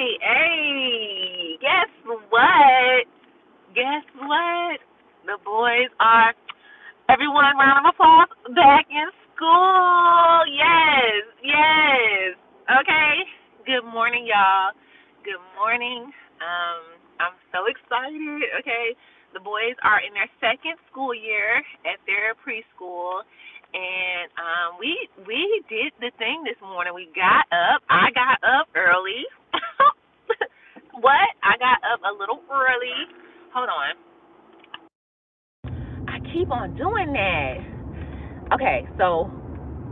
Hey, guess what? Guess what? The boys are, everyone, round of applause, back in school. Yes, yes. Okay. Good morning, y'all. Good morning. I'm so excited. Okay. The boys are in their second school year at their preschool, and we did the thing this morning. We got up. I got up early. What? I got up a little early. Hold on. I keep on doing that. Okay, so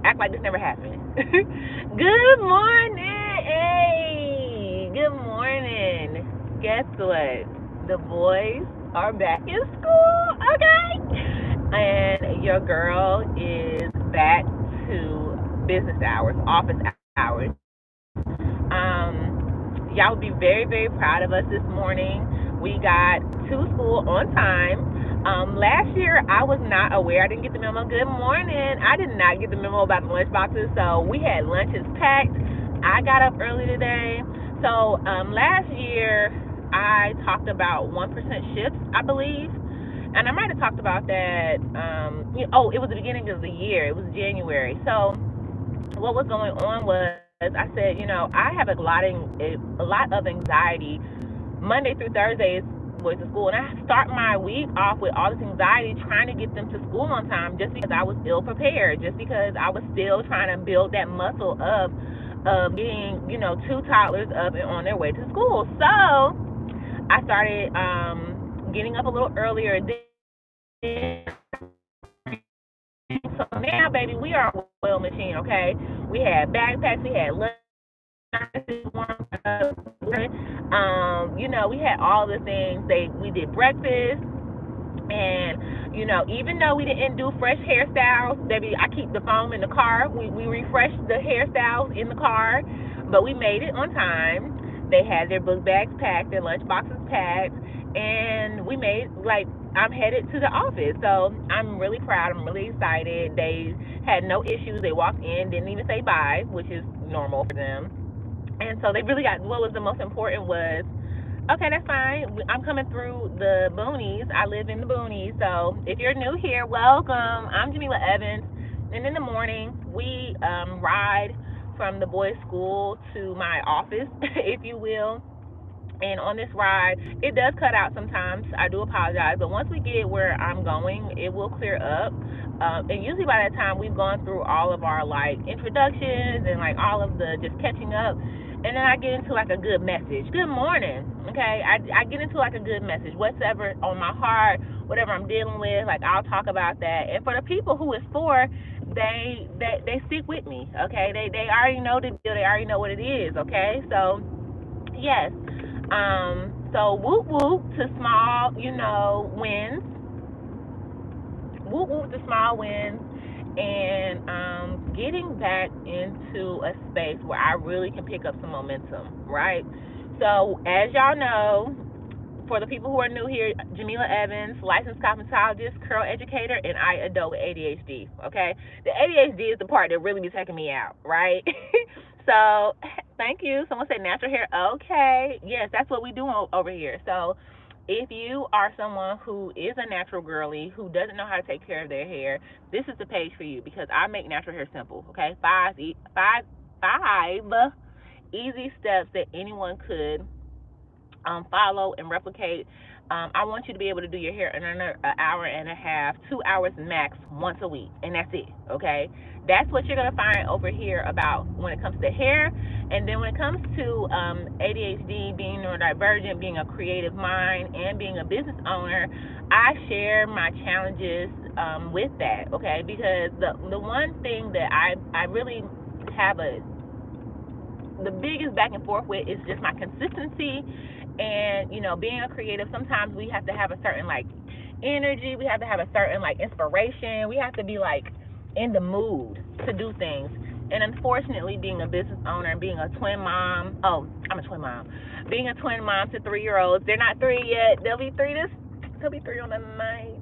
act like this never happened. Good morning. Hey, good morning. Guess what? The boys are back in school. Okay. And your girl is back to business hours, office hours. Y'all would be very, very proud of us this morning. We got to school on time. Last year, I was not aware. I didn't get the memo. Good morning. I did not get the memo about the lunch boxes, so we had lunches packed. I got up early today. So last year, I talked about 1% shifts, I believe. And I might have talked about that. It was the beginning of the year. It was January. So what was going on was I said, I have a lot of anxiety Monday through Thursdays boys to school, and I start my week off with all this anxiety trying to get them to school on time just because I was ill prepared, just because I was still trying to build that muscle up of getting, two toddlers up and on their way to school. So I started getting up a little earlier. So now, baby, we are a well machine, okay? We had backpacks, we had lunch, we had all the things. We did breakfast, and even though we didn't do fresh hairstyles, baby, I keep the foam in the car. We refreshed the hairstyles in the car, but we made it on time. They had their book bags packed, their lunch boxes packed, and we made I'm headed to the office. So I'm really proud. I'm really excited. They had no issues. They walked in, didn't even say bye, which is normal for them. And so they really got what was the most important was, okay, that's fine. I'm coming through the boonies. I live in the boonies. So if you're new here, welcome. I'm Jamila Evans. And in the morning, we ride from the boys' school to my office, if you will. And on this ride, it does cut out sometimes. I do apologize. But once we get where I'm going, it will clear up. And usually by that time, we've gone through all of our introductions and all of the just catching up. And then I get into a good message. Good morning. Okay. I get into a good message. Whatever on my heart, whatever I'm dealing with, I'll talk about that. And for the people who it's for, they stick with me. Okay. They already know the deal. They already know what it is. Okay. So yes. So whoop whoop to small, wins. Whoop whoop to small wins, and getting back into a space where I really can pick up some momentum, right? So as y'all know, for the people who are new here, Jamila Evans, licensed cosmetologist, curl educator, and I adult with ADHD. Okay, the ADHD is the part that really be taking me out, right? So thank you. Someone said natural hair. Okay, yes, that's what we do over here. So if you are someone who is a natural girly who doesn't know how to take care of their hair, this is the page for you because I make natural hair simple. Okay, five easy steps that anyone could follow and replicate. I want you to be able to do your hair in under an hour and a half, 2 hours max, once a week, and that's it. Okay, that's what you're gonna find over here about when it comes to hair, and then when it comes to ADHD, being neurodivergent, being a creative mind, and being a business owner. I share my challenges with that. Okay, because the one thing that I really have the biggest back and forth with is just my consistency and being a creative. Sometimes we have to have a certain energy, we have to have a certain inspiration, we have to be in the mood to do things. And unfortunately, being a business owner and being a twin mom, I'm a twin mom, being a twin mom to 3-year-olds, they're not 3 yet, they'll be 3 on the night.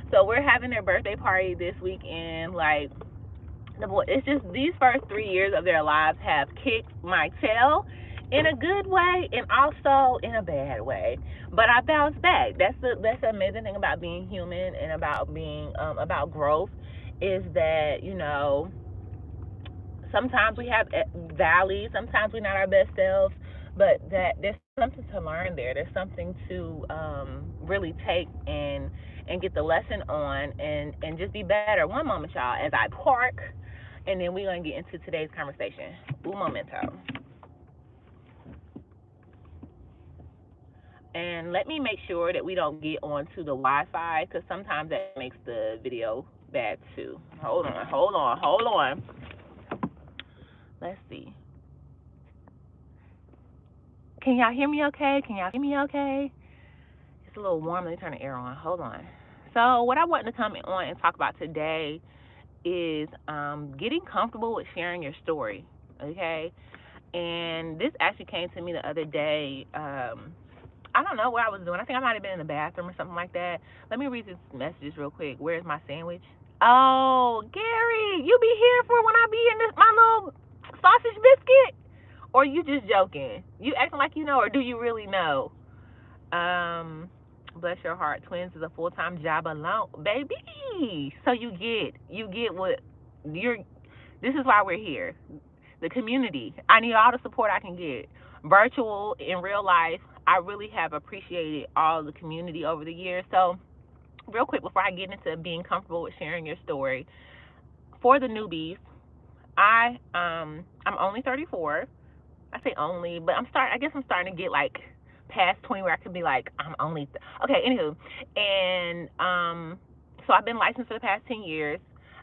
So we're having their birthday party this weekend. It's just these first 3 years of their lives have kicked my tail, in a good way and also in a bad way. But I bounce back. That's the amazing thing about being human and about being about growth is that sometimes we have valleys, sometimes we're not our best selves, but that there's something to learn there. There's something to really take and get the lesson on and just be better. One moment, y'all, as I park, and then we're gonna get into today's conversation. Un momento. And let me make sure that we don't get onto the Wi-Fi because sometimes that makes the video bad too. Hold on. Let's see. Can y'all hear me okay? It's a little warm. Let me turn the air on. Hold on. So, what I wanted to come on and talk about today is getting comfortable with sharing your story. Okay? And this actually came to me the other day. I don't know what I was doing. I think I might have been in the bathroom or something like that. Let me read these messages real quick. Where's my sandwich? Oh, Gary, you be here for when I be in this my little sausage biscuit? Or you just joking? You acting like you know, or do you really know? Um, Bless your heart. Twins is a full time job alone, baby. So you get what you're. This is why we're here. The community. I need all the support I can get. Virtual, in real life. I really have appreciated all the community over the years. So, real quick before I get into being comfortable with sharing your story, for the newbies, I'm only 34. I say only, but I guess I'm starting to get like past 20 where I can be like I'm only. Okay. Anywho, and so I've been licensed for the past 10 years.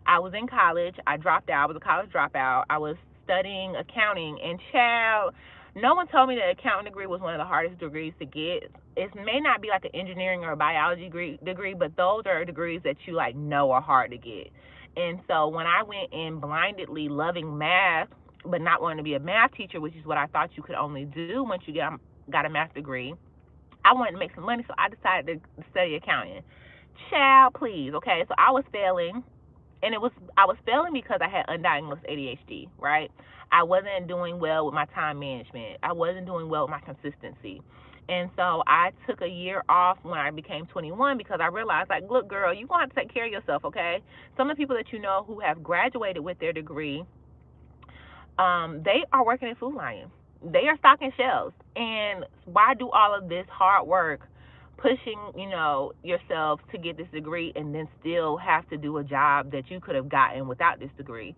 I was in college. I dropped out. I was a college dropout. I was studying accounting, and child, no one told me that accounting degree was one of the hardest degrees to get. It may not be like an engineering or a biology degree, but those are degrees that you like know are hard to get. And so when I went in blindly loving math, but not wanting to be a math teacher, which is what I thought you could only do once you got a math degree, I wanted to make some money, so I decided to study accounting. Child, please, okay? So I was failing, and I was failing because I had undiagnosed ADHD, right? I wasn't doing well with my time management. I wasn't doing well with my consistency. And so I took a year off when I became 21 because I realized, like, look, girl, you're going to have to take care of yourself, okay? Some of the people that you know who have graduated with their degree, they are working in Food Lion. They are stocking shelves. And why do all of this hard work, pushing, yourself to get this degree and then still have to do a job that you could have gotten without this degree?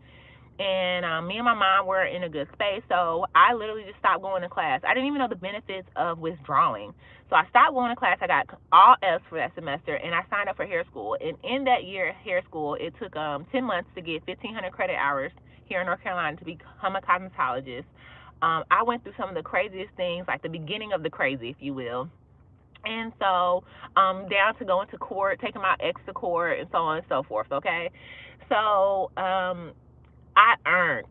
And me and my mom were in a good space, so I literally just stopped going to class. I didn't even know the benefits of withdrawing. So I stopped going to class. I got all F's for that semester, and I signed up for hair school. And in that year, hair school, it took 10 months to get 1,500 credit hours here in North Carolina to become a cosmetologist. I went through some of the craziest things, like the beginning of the crazy, if you will. And so, down to going to court, taking my ex to court, and so on and so forth. Okay, so I earned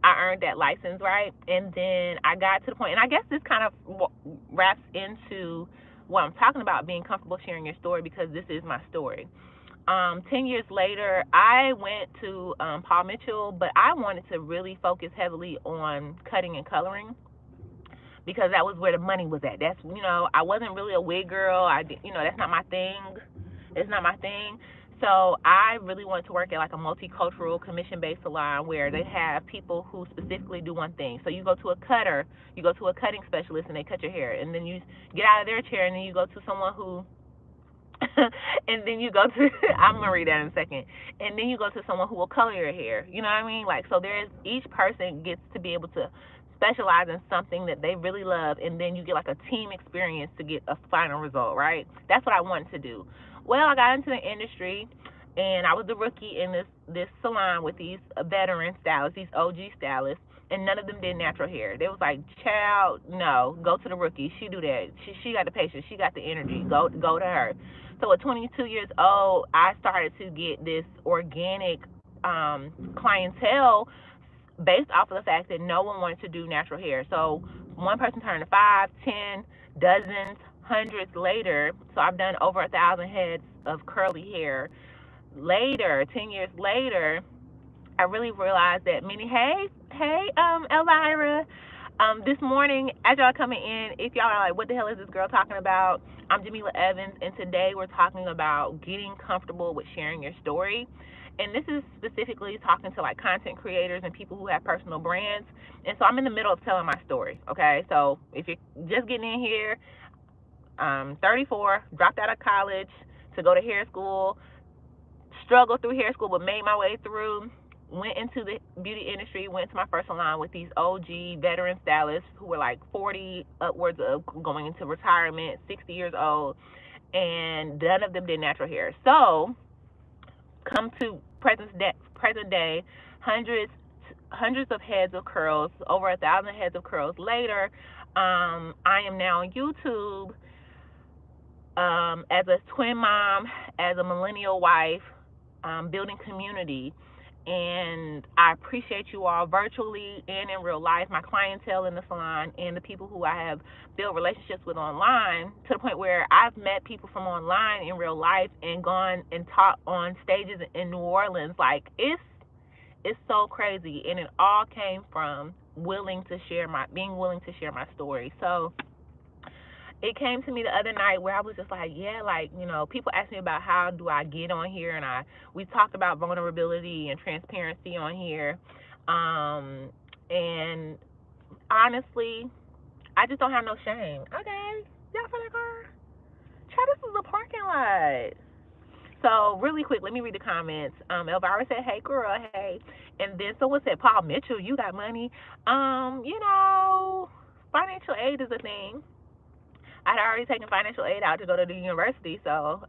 I earned that license, right? And then I got to the point, and I guess this kind of wraps into what I'm talking about, being comfortable sharing your story, because this is my story. 10 years later, I went to Paul Mitchell, but I wanted to really focus heavily on cutting and coloring because that was where the money was at. That's, I wasn't really a wig girl. That's not my thing. It's not my thing. So I really wanted to work at like a multicultural commission-based salon where they have people who specifically do one thing. So you go to a cutter, you go to a cutting specialist, and they cut your hair, and then you get out of their chair, and then you go to someone who and then you go to I'm gonna read that in a second. And then you go to someone who will color your hair. You know what I mean? Like, so there's each person gets to be able to specialize in something that they really love, and then you get like a team experience to get a final result, right? That's what I wanted to do. Well, I got into the industry, and I was the rookie in this salon with these veteran stylists, these OG stylists, and none of them did natural hair. They was like, child, no, go to the rookie. She do that. She got the patience. She got the energy. Go to her. So at 22 years old, I started to get this organic clientele based off of the fact that no one wanted to do natural hair. So one person turned to 5, 10, dozens, hundreds later. So I've done over 1,000 heads of curly hair. Later, 10 years later, I really realized that Elvira, This morning, as y'all coming in, if y'all are like, what the hell is this girl talking about? I'm Jamila Evans, and today we're talking about getting comfortable with sharing your story. And this is specifically talking to like content creators and people who have personal brands. And so I'm in the middle of telling my story, okay? So if you're just getting in here, 34, dropped out of college to go to hair school, struggled through hair school, but made my way through. Went into the beauty industry, went to my first salon with these OG veteran stylists who were like 40, upwards of going into retirement, 60 years old, and none of them did natural hair. So, come to present day, hundreds hundreds of heads of curls, over 1,000 heads of curls later. I am now on YouTube as a twin mom, as a millennial wife, building community. And I appreciate you all virtually and in real life, my clientele in the salon, and the people who I have built relationships with online, to the point where I've met people from online in real life and gone and taught on stages in New Orleans. Like, it's so crazy, and it all came from being willing to share my story. So it came to me the other night where I was just like, yeah, like, people ask me about how do I get on here, and we talked about vulnerability and transparency on here. And honestly, I just don't have no shame. Okay, y'all for that car? Child, this is a parking lot. So really quick, let me read the comments. Elvira said, "Hey girl, hey," and then someone said, "Paul Mitchell, you got money." Financial aid is a thing. I'd already taken financial aid out to go to the university. So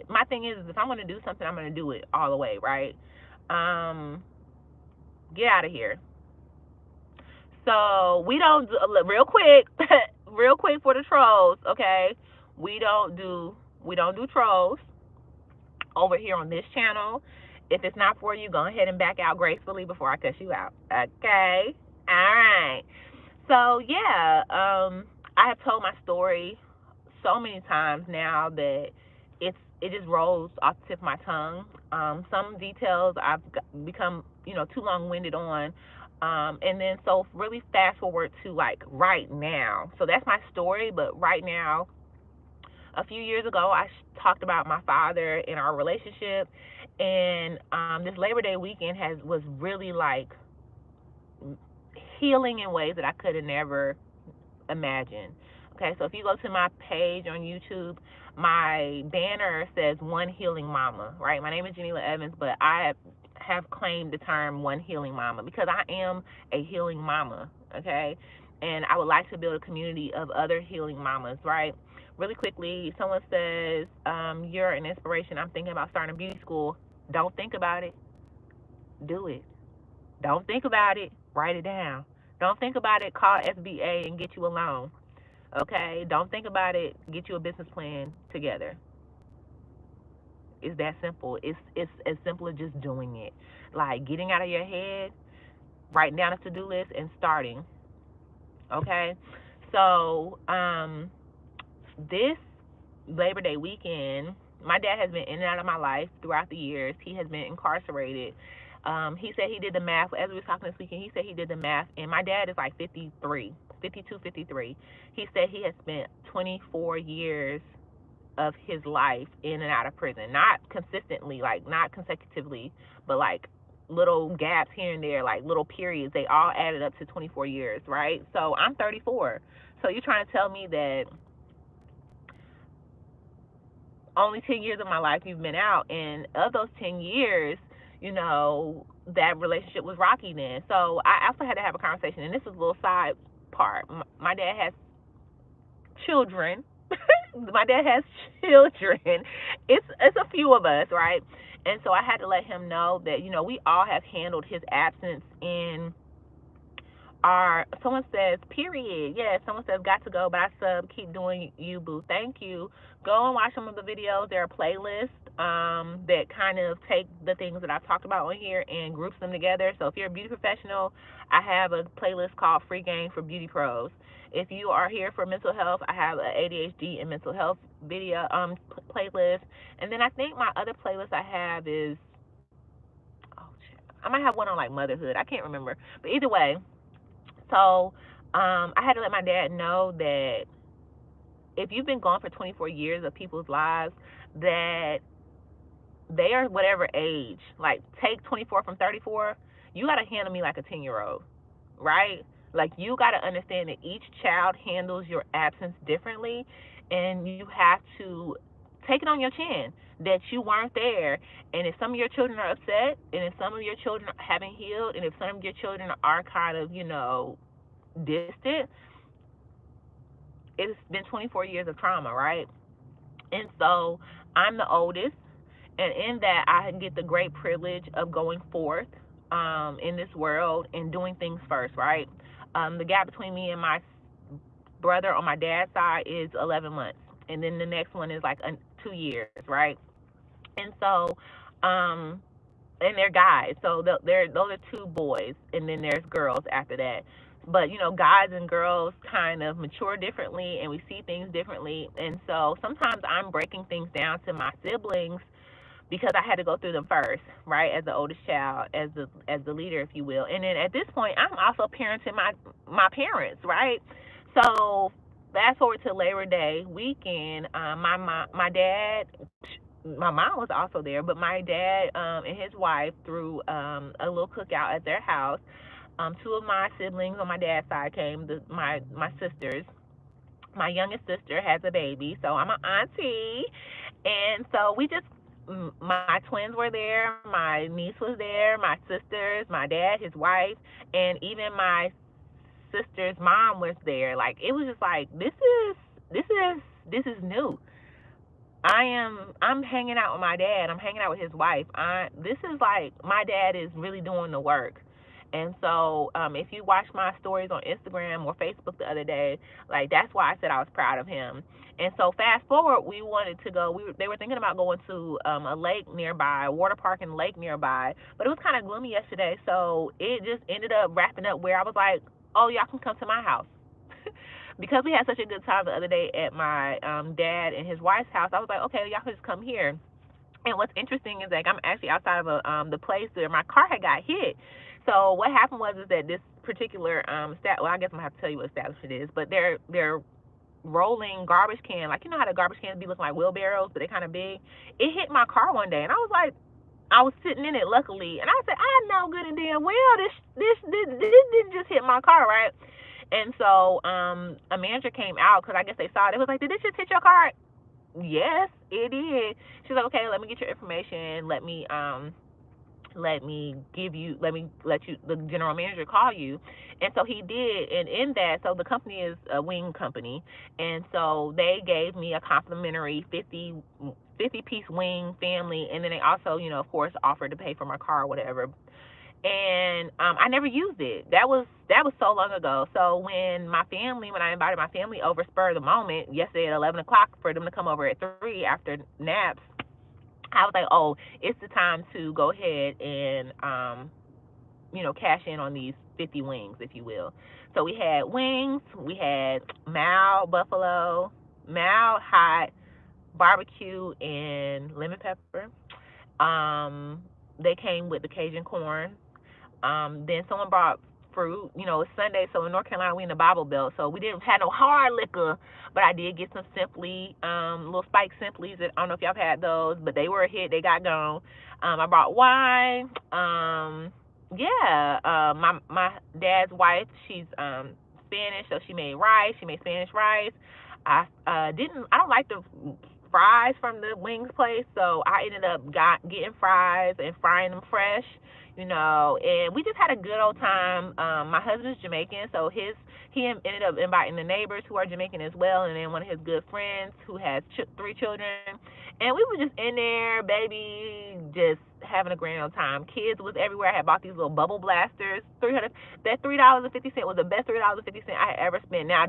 my thing is, if I'm going to do something, I'm going to do it all the way, right? Get out of here. So we don't do, real quick, real quick for the trolls, okay? We don't do trolls over here on this channel. If it's not for you, go ahead and back out gracefully before I cuss you out. Okay? All right. So yeah, I have told my story so many times now that it just rolls off the tip of my tongue. Some details I've become too long winded on, and then so really fast forward to like right now. So that's my story, but right now, a few years ago, I talked about my father and our relationship, and this Labor Day weekend was really like healing in ways that I could have never imagined. Okay, so if you go to my page on YouTube, my banner says One Healing Mama, right? My name is Janila Evans, but I have claimed the term One Healing Mama because I am a healing mama, okay? And I would like to build a community of other healing mamas, right? Really quickly, someone says, you're an inspiration. I'm thinking about starting a beauty school. Don't think about it. Do it. Don't think about it. Write it down. Don't think about it. Call SBA and get you a loan. Okay? Don't think about it. Get you a business plan together. It's that simple. It's as simple as just doing it. Like getting out of your head, writing down a to-do list, and starting. Okay? So, this Labor Day weekend, my dad has been in and out of my life throughout the years. He has been incarcerated. He said he did the math. As we were talking this weekend, he said he did the math, and my dad is like 53, 52, 53. He said he has spent 24 years of his life in and out of prison. Not consistently, like not consecutively, but like little gaps here and there, like little periods. They all added up to 24 years, right? So I'm 34. So you're trying to tell me that only 10 years of my life you've been out, and of those 10 years, that relationship was rocky then. So I also had to have a conversation, and this is a little side part. My dad has children. My dad has children. It's a few of us, right? And so I had to let him know that we all have handled his absence in someone says period. Yeah, someone says got to go, but I sub, keep doing you, boo. Thank you. Go and watch some of the videos. There are playlists that kind of take the things that I've talked about on here and groups them together. So if you're a beauty professional, I have a playlist called Free Game for Beauty Pros. If you are here for mental health, I have an ADHD and mental health video playlist. And then I think my other playlist I have is, oh shit, I might have one on like motherhood. I can't remember. But either way, so I had to let my dad know that if you've been gone for 24 years of people's lives, that they are whatever age. Like, take 24 from 34, you got to handle me like a 10-year-old, right? Like, you got to understand that each child handles your absence differently, and you have to take it on your chin that you weren't there. And if some of your children are upset, and if some of your children haven't healed, and if some of your children are kind of, distant, it's been 24 years of trauma, right? And so I'm the oldest, and in that, I get the great privilege of going forth in this world and doing things first, right? The gap between me and my brother on my dad's side is 11 months, and then the next one is like 2 years, right? And so, um, and they're guys, so those are two boys, and then there's girls after that. But guys and girls kind of mature differently, and we see things differently, and so sometimes I'm breaking things down to my siblings because I had to go through them first, right? As the oldest child, as the leader, if you will. And then at this point, I'm also parenting my parents, right? So fast forward to Labor Day weekend, my dad, my mom was also there, but my dad and his wife threw a little cookout at their house. Two of my siblings on my dad's side came, my sisters. My youngest sister has a baby, so I'm an auntie, and so we just my twins were there, my niece was there, my sisters, my dad, his wife, and even my sister's mom was there. Like, it was just like, this is new. I'm hanging out with my dad. I'm hanging out with his wife. This is like, my dad is really doing the work. And so, if you watch my stories on Instagram or Facebook the other day, like, that's why I said I was proud of him. And so, fast forward, we wanted to go. They were thinking about going to a lake nearby, a water park and lake nearby, but it was kind of gloomy yesterday. So it just ended up wrapping up where I was like, "Oh, y'all can come to my house." Because we had such a good time the other day at my dad and his wife's house, I was like, okay, y'all can just come here. And what's interesting is, like, I'm actually outside of the place where my car had got hit. So what happened was is that this particular well, I guess I'm gonna have to tell you what establishment it is, but they're rolling garbage can, like, how the garbage cans be looking like wheelbarrows, but they kind of big. It hit my car one day, and I was like, I was sitting in it, luckily, and I said, I know good and damn well this didn't just hit my car, right? And so a manager came out because I guess they saw it. It was like, did this just hit your car? Yes, it did. She's like, okay, let me get your information. Let me let you, the general manager, call you. And so he did. And in that, so the company is a wing company, and so they gave me a complimentary 50 piece wing family, and then they also, of course, offered to pay for my car or whatever. And I never used it. That was so long ago. So when I invited my family over, spur of the moment, yesterday at 11 o'clock, for them to come over at 3 after naps, I was like, oh, it's the time to go ahead and cash in on these 50 wings, if you will. So we had wings, we had mild buffalo, mild hot barbecue, and lemon pepper. Um, they came with the Cajun corn. Then someone brought fruit. It's Sunday, so in North Carolina we in the Bible Belt, so we didn't have no hard liquor, but I did get some Simply, little spiked Simplies. I don't know if y'all have had those, but they were a hit. They got gone. I brought wine. Yeah. My dad's wife, she's Spanish, so she made rice. She made Spanish rice. I don't like the fries from the wings place, so I ended up getting fries and frying them fresh, and we just had a good old time. My husband's Jamaican, so he ended up inviting the neighbors who are Jamaican as well, and then one of his good friends who has 3 children, and we were just in there, baby, just having a grand old time. Kids was everywhere. I had bought these little bubble blasters. That $3.50 was the best $3.50 I had ever spent. Now,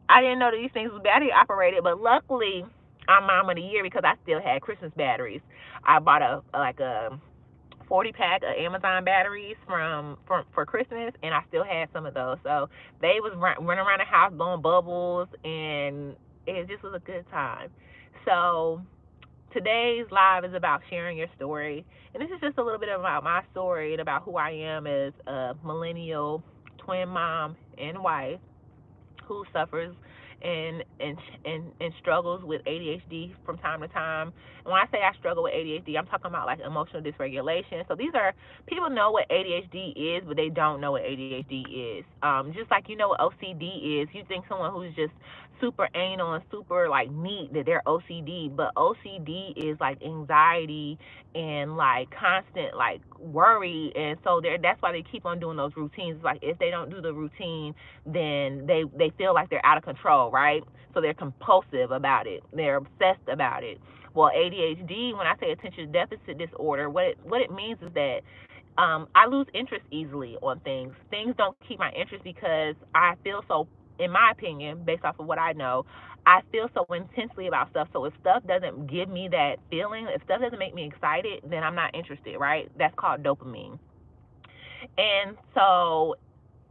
I didn't know that these things was battery operated, but luckily I'm mom of the year because I still had Christmas batteries. I bought a 40 pack of Amazon batteries for Christmas, and I still had some of those. So they was running around the house blowing bubbles, and it just was a good time. So today's live is about sharing your story, and this is just a little bit about my story and about who I am as a millennial twin mom and wife who suffers and struggles with ADHD from time to time. And when I say I struggle with ADHD, I'm talking about like emotional dysregulation. So these are people know what ADHD is, but they don't know what ADHD is. Just like you know what OCD is, you think someone who's just super anal and super like neat that they're OCD, but OCD is like anxiety and like constant like worry, and so that's why they keep on doing those routines. Like if they don't do the routine, then they feel like they're out of control, right? So they're compulsive about it. They're obsessed about it. Well, ADHD, when I say attention deficit disorder, what it means is that I lose interest easily on things. Things don't keep my interest because I feel so, in my opinion, based off of what I know, I feel so intensely about stuff. So if stuff doesn't give me that feeling, if stuff doesn't make me excited, then I'm not interested, right? That's called dopamine. And so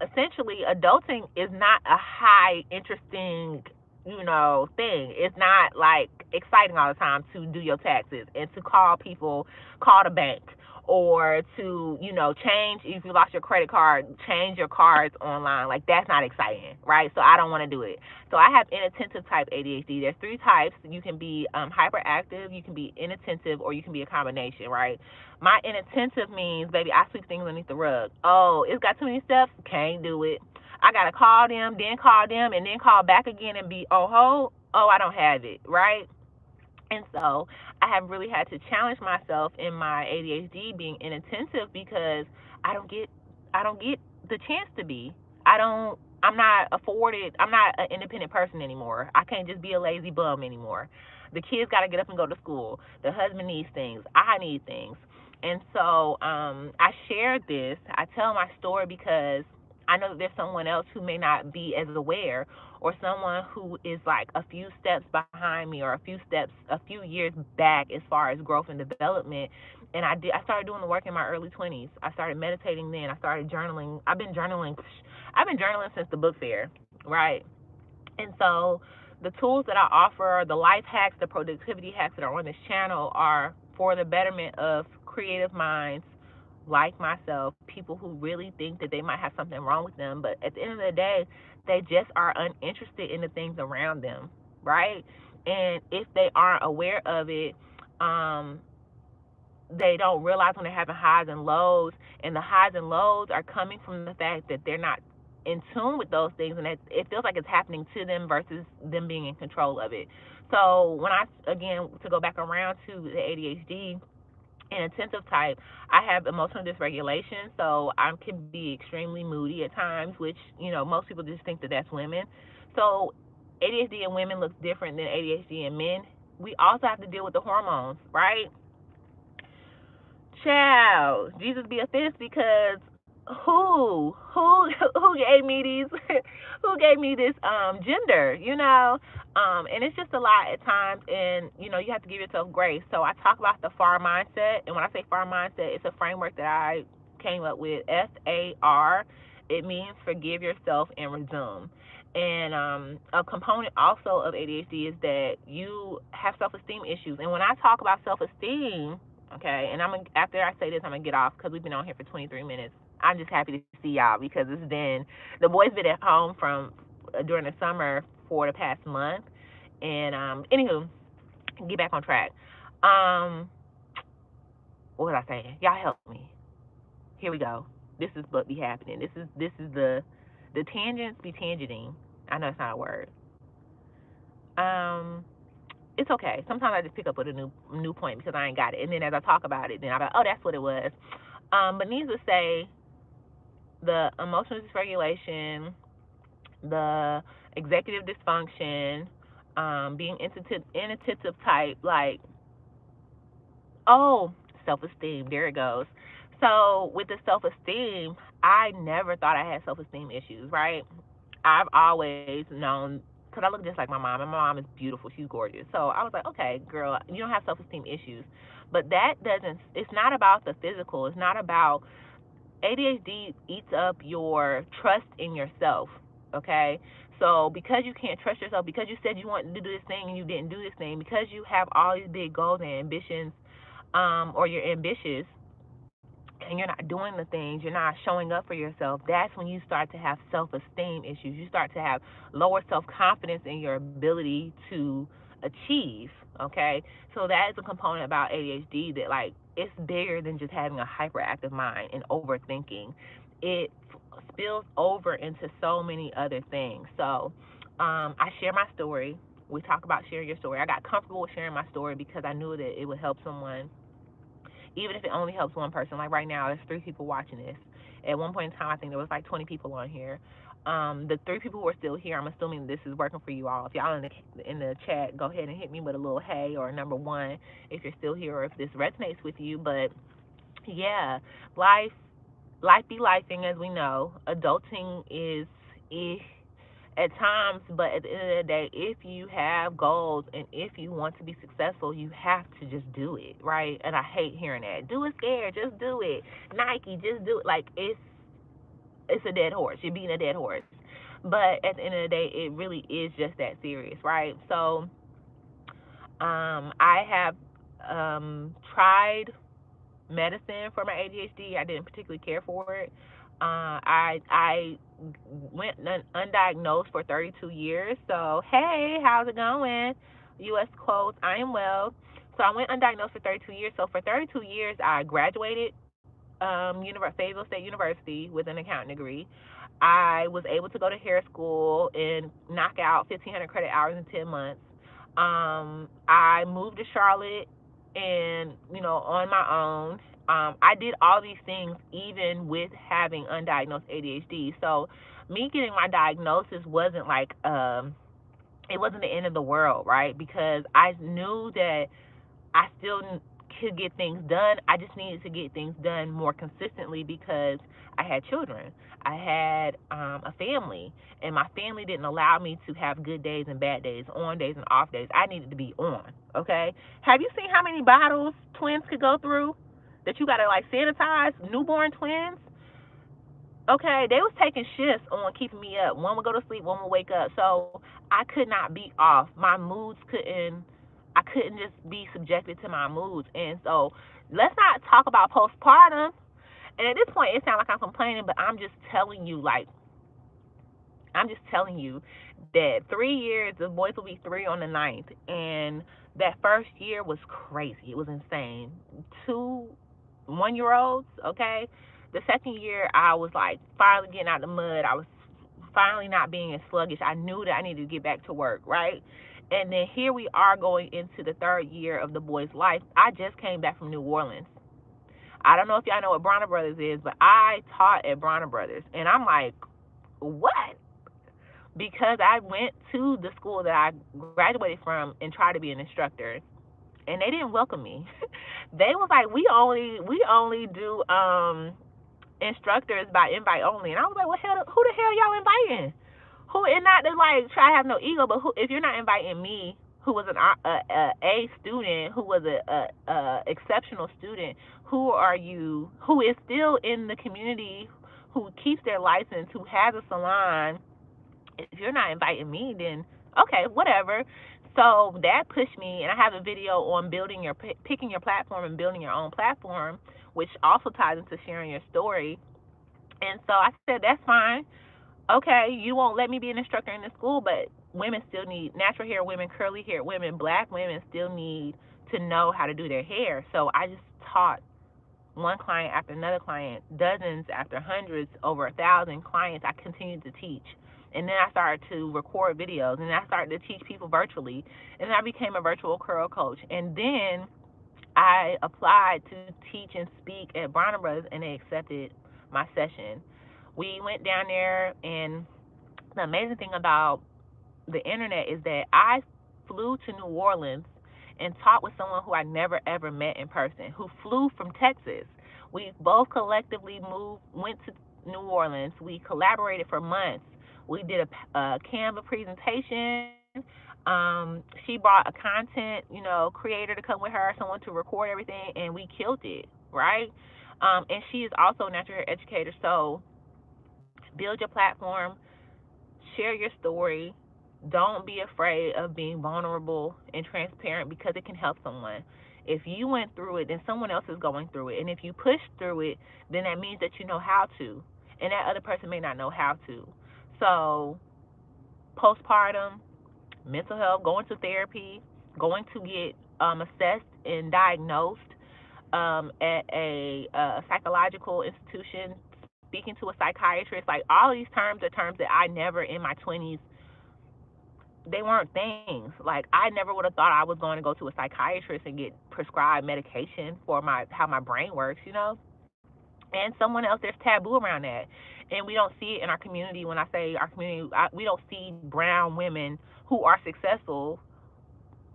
essentially adulting is not a high interesting thing. It's not like exciting all the time to do your taxes and to call people, call the bank, or to change, if you lost your credit card, change your cards online. Like that's not exciting, right? So I don't want to do it. So I have inattentive type ADHD. There's three types. You can be hyperactive, you can be inattentive, or you can be a combination, right? My inattentive means, baby, I sweep things underneath the rug. Oh, it's got too many steps, can't do it. I gotta call them, then call them, and then call back again and be, I don't have it, right? And so I have really had to challenge myself in my ADHD being inattentive because I don't get I don't get the chance to be. I'm not an independent person anymore. I can't just be a lazy bum anymore. The kids got to get up and go to school. The husband needs things. I need things. And so I shared this. I tell my story because I know that there's someone else who may not be as aware, or someone who is like a few steps behind me, or a few years back as far as growth and development. And I started doing the work in my early 20s. I started meditating then. I started journaling. I've been journaling since the book fair, right? And so the tools that I offer, the life hacks, the productivity hacks that are on this channel are for the betterment of creative minds like myself, people who really think that they might have something wrong with them, but at the end of the day, they just are uninterested in the things around them, right? And if they aren't aware of it, um, they don't realize when they're having highs and lows, and the highs and lows are coming from the fact that they're not in tune with those things, and it feels like it's happening to them versus them being in control of it. So when again, to go back around to the ADHD and attentive type, I have emotional dysregulation, so I can be extremely moody at times, which most people just think that that's women. So ADHD in women looks different than ADHD in men. We also have to deal with the hormones, right? Child, Jesus be offense, because who gave me these who gave me this gender, and it's just a lot at times, and you have to give yourself grace. So I talk about the FAR mindset, and when I say FAR mindset, it's a framework that I came up with. FAR, it means forgive yourself and resume. And a component also of ADHD is that you have self-esteem issues. And when I talk about self-esteem, okay, and after I say this, I'm gonna get off because we've been on here for 23 minutes. I'm just happy to see y'all because the boys been at home from during the summer for the past month, and anywho, get back on track. Um, what was I saying? Y'all help me. Here we go. This is what be happening. This is the tangents be tangenting. I know it's not a word. Um, it's okay. Sometimes I just pick up with a new point because I ain't got it, and then as I talk about it, then I'm like, oh, that's what it was. But needless to say, the emotional dysregulation, the executive dysfunction, being inattentive type, like, oh, self-esteem, there it goes. So with the self-esteem, I never thought I had self-esteem issues, right? I've always known, because I look just like my mom, and my mom is beautiful, she's gorgeous. So I was like, okay, girl, you don't have self-esteem issues. But it's not about the physical. It's not about, ADHD eats up your trust in yourself, okay? So because you can't trust yourself, because you said you wanted to do this thing and you didn't do this thing, because you have all these big goals and ambitions, or you're ambitious, and you're not doing the things, you're not showing up for yourself, that's when you start to have self-esteem issues. You start to have lower self-confidence in your ability to achieve, okay? So that is a component about ADHD that, like, it's bigger than just having a hyperactive mind and overthinking. It spills over into so many other things. So I share my story. We talk about sharing your story. I got comfortable with sharing my story because I knew that it would help someone, even if it only helps one person. Like right now, there's 3 people watching this. At one point in time, I think there was like 20 people on here. The 3 people who are still here, I'm assuming this is working for you all. If y'all in the chat, go ahead and hit me with a little hey or number one if you're still here or if this resonates with you. But yeah, life life be lifing, as we know. Adulting is eh, at times, but at the end of the day, if you have goals and if you want to be successful, you have to just do it, right? And I hate hearing that. Do it scared, just do it. Nike, just do it. Like it's a dead horse. You're beating a dead horse. But at the end of the day, it really is just that serious, right? So, I have tried medicine for my ADHD. I didn't particularly care for it. I went undiagnosed for 32 years. So hey, how's it going? U.S. quotes. I am well. So I went undiagnosed for 32 years. So for 32 years, I graduated Fayetteville State University with an accounting degree. I was able to go to hair school and knock out 1,500 credit hours in 10 months. I moved to Charlotte and, on my own. I did all these things even with having undiagnosed ADHD. So me getting my diagnosis wasn't like, it wasn't the end of the world, right? Because I knew that I still could get things done. I just needed to get things done more consistently because I had children. I had a family, and my family didn't allow me to have good days and bad days, on days and off days. I needed to be on, okay? Have you seen how many bottles twins could go through that you got to, like, sanitize? Newborn twins? Okay, they was taking shifts on keeping me up. One would go to sleep, one would wake up. So I could not be off. My moods couldn't. I couldn't just be subjected to my moods. And so let's not talk about postpartum. And at this point, it sounds like I'm complaining, but I'm just telling you that 3 years, the boys will be 3 on the ninth, and that first year was crazy. It was insane. 2 1-year-olds, okay. The second year, I was like finally getting out of the mud. I was finally not being as sluggish. I knew that I needed to get back to work, right? And then here we are going into the third year of the boy's life. I just came back from New Orleans. I don't know if y'all know what Bronner Brothers is, but I taught at Bronner Brothers, and I'm like, what? Because I went to the school that I graduated from and tried to be an instructor, and they didn't welcome me. They was like, we only do instructors by invite only, and I was like, well, who the hell y'all inviting? Who, and not to like try to have no ego, but who, if you're not inviting me, who was an A student, who was a exceptional student, who are you? Who is still in the community, who keeps their license, who has a salon? If you're not inviting me, then okay, whatever. So that pushed me, and I have a video on picking your platform and building your own platform, which also ties into sharing your story. And so I said, that's fine. Okay, you won't let me be an instructor in the school, but women still need natural hair women, curly hair women, black women still need to know how to do their hair. So I just taught one client after another client, dozens after hundreds, over 1,000 clients. I continued to teach. And then I started to record videos, and I started to teach people virtually. And I became a virtual curl coach. And then I applied to teach and speak at Bronner Brothers, and they accepted my session. We went down there, and the amazing thing about the internet is that I flew to New Orleans and talked with someone who I never ever met in person, who flew from Texas. We both collectively went to New Orleans. We collaborated for months. We did a Canva presentation. She brought a content, creator to come with her, someone to record everything, and we killed it, right? And she is also a natural hair educator. So build your platform, share your story. Don't be afraid of being vulnerable and transparent because it can help someone. If you went through it, then someone else is going through it. And if you push through it, then that means that you know how to. And that other person may not know how to. So, postpartum, mental health, going to therapy, going to get assessed and diagnosed at a psychological institution, speaking to a psychiatrist, like all these terms are terms that I never in my 20s, they weren't things. Like I never would have thought I was going to go to a psychiatrist and get prescribed medication for my how my brain works, you know? And someone else, there's taboo around that. And we don't see it in our community. When I say our community, we don't see brown women who are successful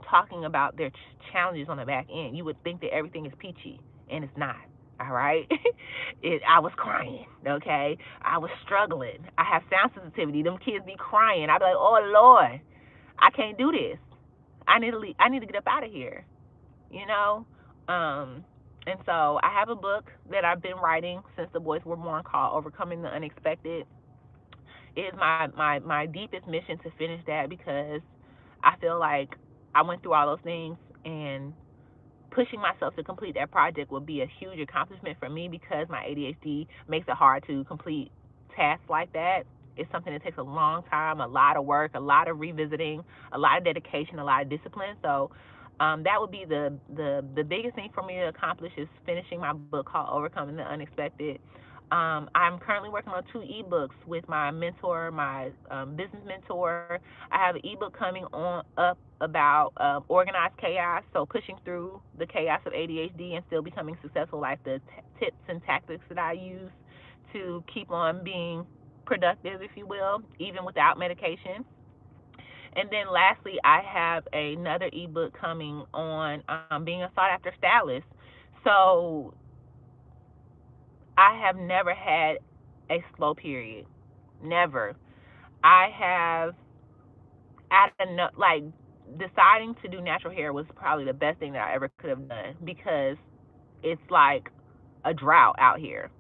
talking about their challenges on the back end. You would think that everything is peachy, and it's not. All right, I was crying. Okay, I was struggling. I have sound sensitivity. Them kids be crying. I be like, oh Lord, I can't do this. I need to leave. I need to get up out of here. You know, and so I have a book that I've been writing since the boys were born called "Overcoming the Unexpected." It is my deepest mission to finish that because I feel like I went through all those things, and pushing myself to complete that project would be a huge accomplishment for me because my ADHD makes it hard to complete tasks like that. It's something that takes a long time, a lot of work, a lot of revisiting, a lot of dedication, a lot of discipline. So that would be the biggest thing for me to accomplish is finishing my book called Overcoming the Unexpected. I'm currently working on 2 ebooks with my mentor, my business mentor. I have an ebook coming on up about organized chaos, so pushing through the chaos of ADHD and still becoming successful, like the tips and tactics that I use to keep on being productive, if you will, even without medication. And then lastly, I have another ebook coming on being a sought after stylist. So I have never had a slow period. Never. I have at enough like deciding to do natural hair was probably the best thing that I ever could have done because it's like a drought out here.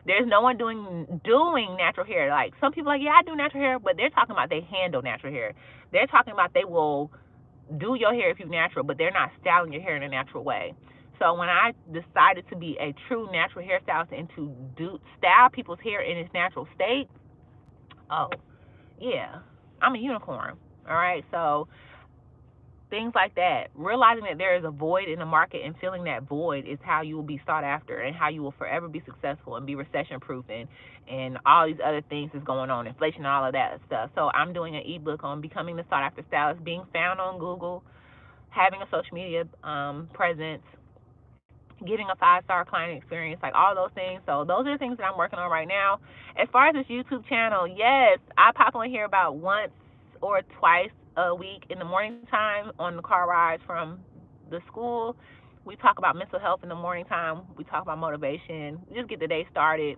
There's no one doing natural hair. Like some people are like, yeah, I do natural hair, but they're talking about they handle natural hair. They're talking about they will do your hair if you're natural, but they're not styling your hair in a natural way. So when I decided to be a true natural hairstylist and to do style people's hair in its natural state, oh yeah, I'm a unicorn. All right, so things like that. Realizing that there is a void in the market and filling that void is how you will be sought after and how you will forever be successful and be recession proof and all these other things that's going on, inflation and all of that stuff. So I'm doing an ebook on becoming the sought after stylist, being found on Google, having a social media presence, getting a 5-star client experience, like all those things. So those are the things that I'm working on right now. As far as this YouTube channel, yes, I pop on here about once or twice a week in the morning time on the car rides from the school. We talk about mental health in the morning time. We talk about motivation. We just get the day started.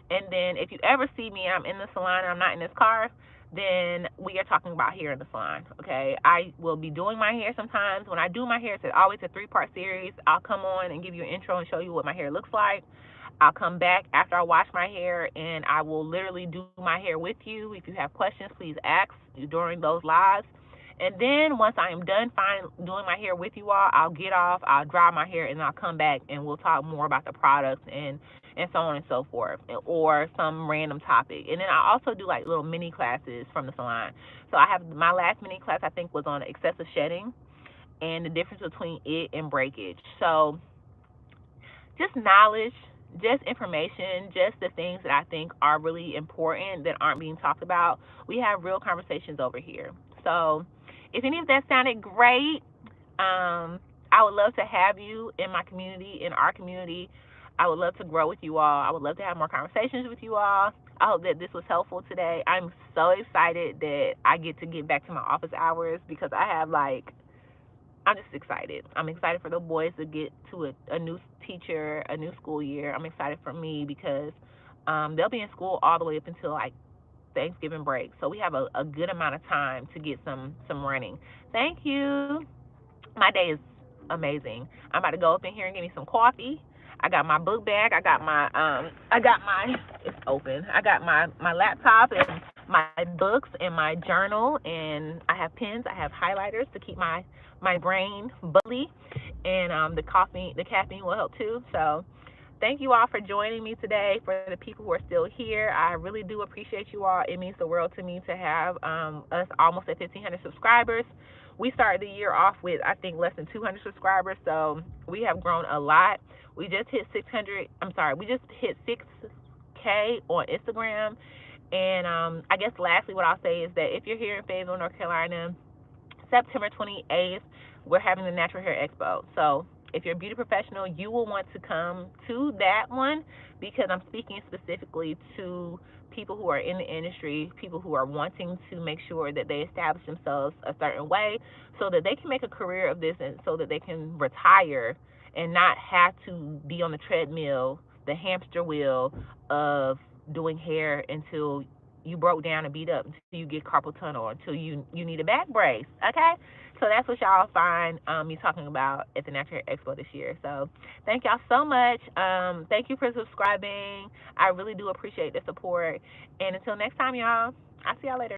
And then if you ever see me, I'm in the salon and I'm not in this car, then we are talking about hair in the salon. Okay, I will be doing my hair sometimes. When I do my hair, it's always a 3-part series. I'll come on and give you an intro and show you what my hair looks like. I'll come back after I wash my hair and I will literally do my hair with you. If you have questions, please ask during those lives. And then once I am done doing my hair with you all, I'll get off, I'll dry my hair, and I'll come back and we'll talk more about the products and so on and so forth, or some random topic. And then I also do like little mini classes from the salon. So I have my last mini class I think was on excessive shedding and the difference between it and breakage. So just knowledge, just information, just the things that I think are really important that aren't being talked about. We have real conversations over here. So if any of that sounded great, I would love to have you in my community, in our community. I would love to grow with you all. I would love to have more conversations with you all. I hope that this was helpful today. I'm so excited that I get to get back to my office hours because I have I'm just excited. I'm excited for the boys to get to a new teacher, a new school year. I'm excited for me because they'll be in school all the way up until like Thanksgiving break. So we have a good amount of time to get some running. Thank you. My day is amazing. I'm about to go up in here and get me some coffee. I got my book bag. It's open. I got my laptop and my books and my journal, and I have pens. I have highlighters to keep my brain bubbly. and the caffeine will help too. So thank you all for joining me today. For the people who are still here, I really do appreciate you all. It means the world to me to have us almost at 1,500 subscribers. We started the year off with, I think, less than 200 subscribers, so we have grown a lot. We just hit 600. I'm sorry, we just hit 6K on Instagram. And I guess lastly, what I'll say is that if you're here in Fayetteville, North Carolina, September 28th, we're having the Natural Hair Expo. So if you're a beauty professional, you will want to come to that one because I'm speaking specifically to people who are in the industry, people who are wanting to make sure that they establish themselves a certain way so that they can make a career of this and so that they can retire and not have to be on the treadmill, the hamster wheel of doing hair until you broke down and beat up, until you get carpal tunnel, or until you need a back brace. Okay, so that's what y'all find me talking about at the Natural Hair Expo this year. So thank y'all so much. Thank you for subscribing. I really do appreciate the support. And until next time, y'all, I'll see y'all later.